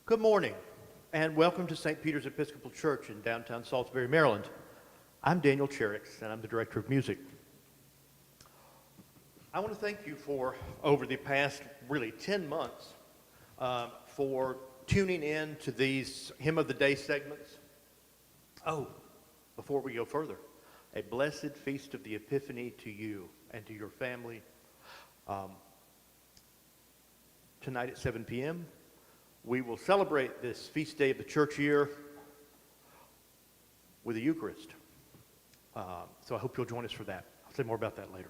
Good morning, and welcome to St. Peter's Episcopal Church in downtown Salisbury, Maryland. I'm Daniel Cherrix, and I'm the Director of Music. I want to thank you for, over the past, really 10 months, for tuning in to these Hymn of the Day segments. Oh, before we go further, a blessed feast of the Epiphany to you and to your family. Tonight at 7 p.m., we will celebrate this feast day of the church year with a Eucharist. So I hope you'll join us for that. I'll say more about that later.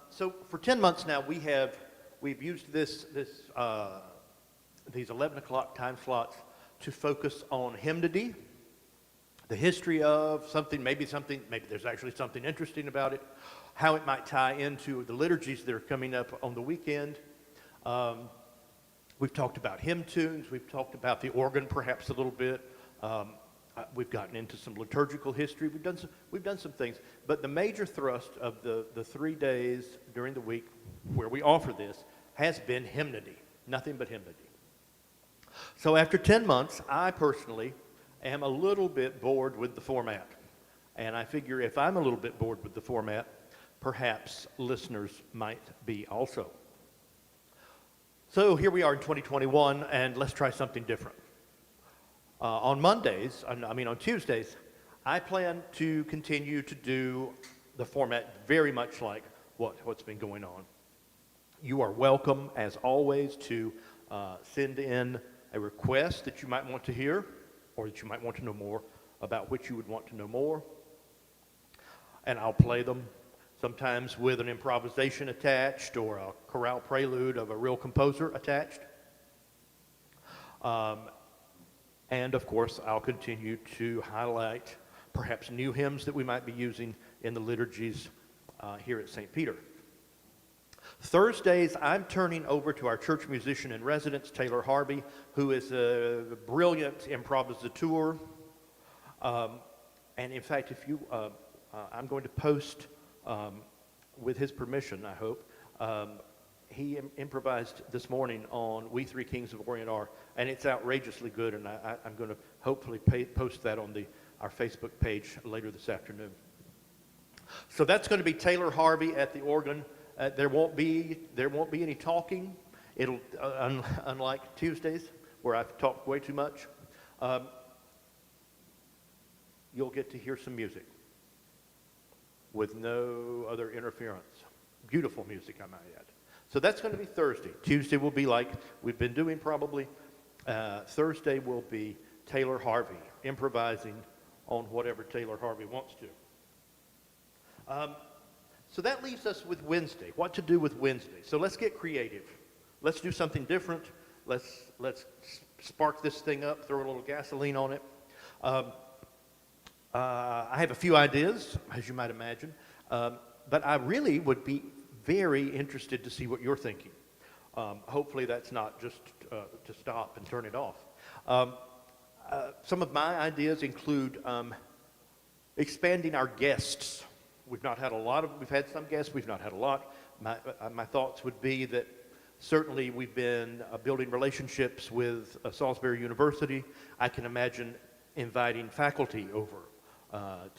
So for 10 months now, we've used these 11 o'clock time slots to focus on hymnody, the history of something, maybe there's actually something interesting about it, how it might tie into the liturgies that are coming up on the weekend. We've talked about hymn tunes. We've talked about the organ perhaps a little bit. We've gotten into some liturgical history. We've done some things. But the major thrust of the 3 days during the week where we offer this has been hymnody, nothing but hymnody. So after 10 months, I personally am a little bit bored with the format. And I figure if I'm a little bit bored with the format, perhaps listeners might be also. So here we are in 2021, and let's try something different. On Tuesdays, I plan to continue to do the format very much like what's been going on. You are welcome, as always, to send in a request that you might want to hear, or that you might want to know more about, which you would want to know more, and I'll play them. Sometimes with an improvisation attached or a chorale prelude of a real composer attached. And of course, I'll continue to highlight perhaps new hymns that we might be using in the liturgies here at St. Peter. Thursdays, I'm turning over to our church musician in residence, Taylor Harvey, who is a brilliant improvisateur. And in fact, I'm going to post, with his permission, I hope, he improvised this morning on We Three Kings of Orient Are, and it's outrageously good, and I'm going to hopefully post that on our Facebook page later this afternoon. So that's going to be Taylor Harvey at the organ. There won't be any talking. It'll unlike Tuesdays where I've talked way too much. You'll get to hear some music with no other interference. Beautiful music, I might add. So that's going to be Thursday. Tuesday will be like we've been doing probably. Thursday will be Taylor Harvey improvising on whatever Taylor Harvey wants to. So that leaves us with Wednesday. What to do with Wednesday? So let's get creative. Let's do something different. Let's spark this thing up, throw a little gasoline on it. I have a few ideas, as you might imagine, but I really would be very interested to see what you're thinking. Hopefully that's not just to stop and turn it off. Some of my ideas include expanding our guests. We've had some guests, we've not had a lot. My thoughts would be that certainly we've been building relationships with Salisbury University. I can imagine inviting faculty over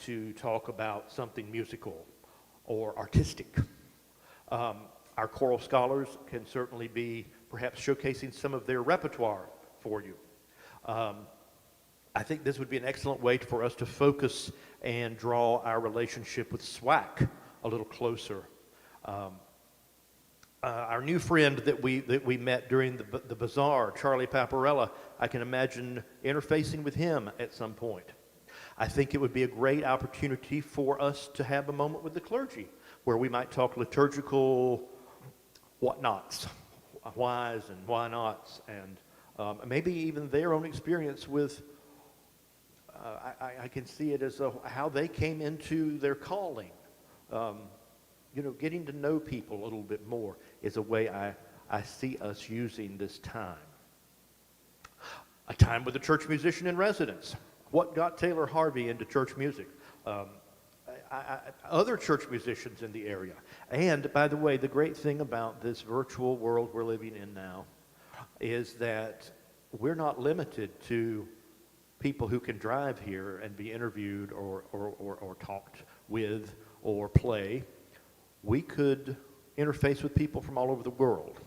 to talk about something musical or artistic. Our choral scholars can certainly be perhaps showcasing some of their repertoire for you. I think this would be an excellent way for us to focus and draw our relationship with SWAC a little closer. Our new friend that we met during the bazaar, Charlie Paparella, I can imagine interfacing with him at some point. I think it would be a great opportunity for us to have a moment with the clergy where we might talk liturgical what-nots, whys and why-nots, and maybe even their own experience with, I can see it as how they came into their calling. Getting to know people a little bit more is a way I see us using this time. A time with a church musician in residence. What got Taylor Harvey into church music? Other church musicians in the area. And by the way, the great thing about this virtual world we're living in now is that we're not limited to people who can drive here and be interviewed or talked with or play. We could interface with people from all over the world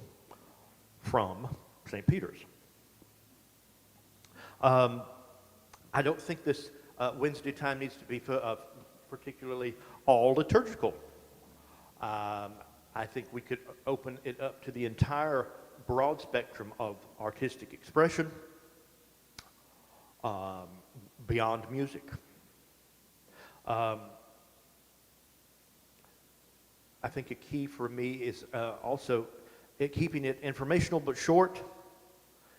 from St. Peter's. I don't think this Wednesday time needs to be particularly all liturgical. I think we could open it up to the entire broad spectrum of artistic expression beyond music. I think a key for me is also keeping it informational but short.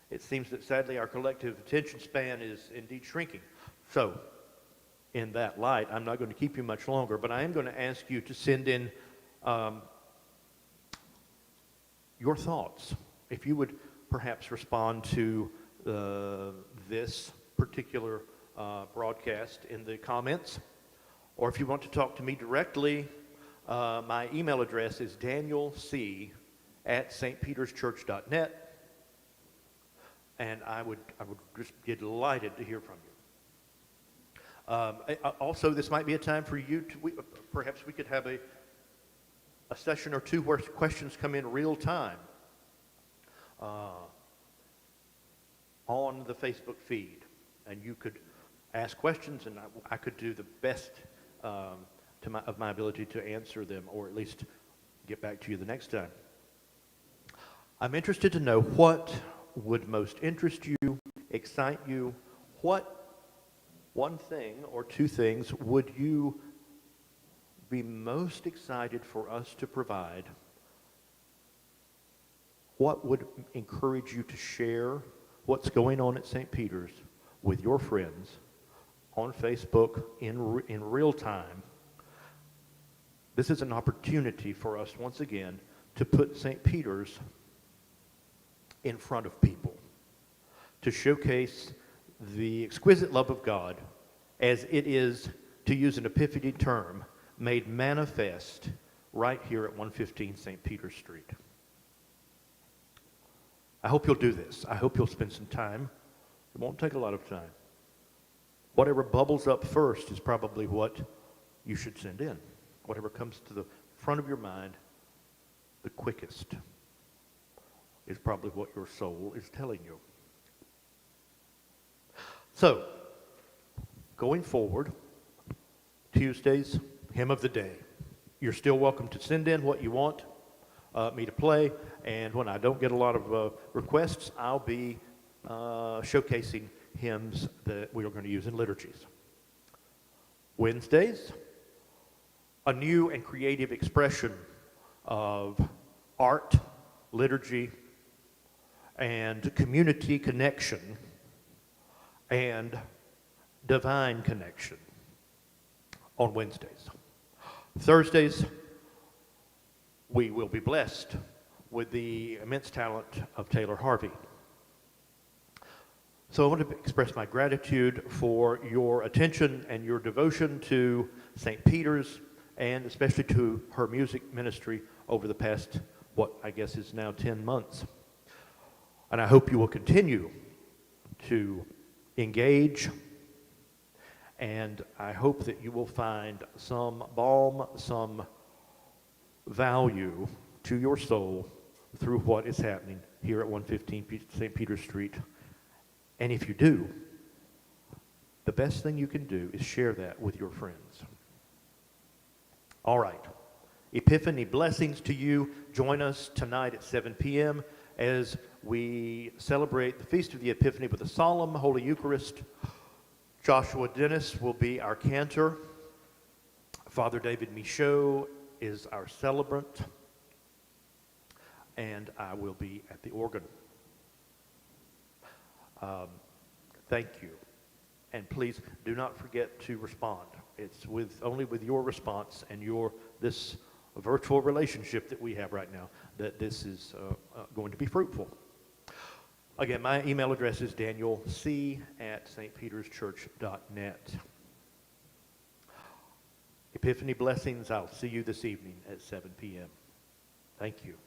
It seems that sadly our collective attention span is indeed shrinking. So, in that light, I'm not going to keep you much longer, but I am going to ask you to send in your thoughts. If you would perhaps respond to this particular broadcast in the comments, or if you want to talk to me directly, my email address is danielc@stpeterschurch.net, and I would just be delighted to hear from you. Also, this might be a time for you to, perhaps we could have a session or two where questions come in real time on the Facebook feed, and you could ask questions, and I could do the best of my ability to answer them, or at least get back to you the next time. I'm interested to know what would most interest you, excite you. What one thing or two things would you be most excited for us to provide? What would encourage you to share what's going on at St. Peter's with your friends on Facebook in real time? This is an opportunity for us once again to put St. Peter's in front of people, to showcase the exquisite love of God as it is, to use an Epiphany term, made manifest right here at 115 St. Peter Street. I hope you'll do this. I hope you'll spend some time. It won't take a lot of time. Whatever bubbles up first is probably what you should send in. Whatever comes to the front of your mind the quickest is probably what your soul is telling you. So, going forward, Tuesday's Hymn of the Day. You're still welcome to send in what you want me to play, and when I don't get a lot of requests, I'll be showcasing hymns that we are going to use in liturgies. Wednesdays, a new and creative expression of art, liturgy, and community connection and divine connection on Wednesdays. Thursdays, we will be blessed with the immense talent of Taylor Harvey. So I want to express my gratitude for your attention and your devotion to St. Peter's, and especially to her music ministry over the past, what I guess is now 10 months. And I hope you will continue to engage, and I hope that you will find some balm, some value to your soul through what is happening here at 115 St. Peter Street. And if you do, the best thing you can do is share that with your friends. All right. Epiphany blessings to you. Join us tonight at 7 p.m. as we celebrate the Feast of the Epiphany with a solemn Holy Eucharist. Joshua Dennis will be our cantor. Father David Michaud is our celebrant. And I will be at the organ. Thank you. And please do not forget to respond. It's only with your response and this virtual relationship that we have right now that this is going to be fruitful. Again, my email address is danielc@stpeterschurch.net. Epiphany blessings. I'll see you this evening at 7 p.m. Thank you.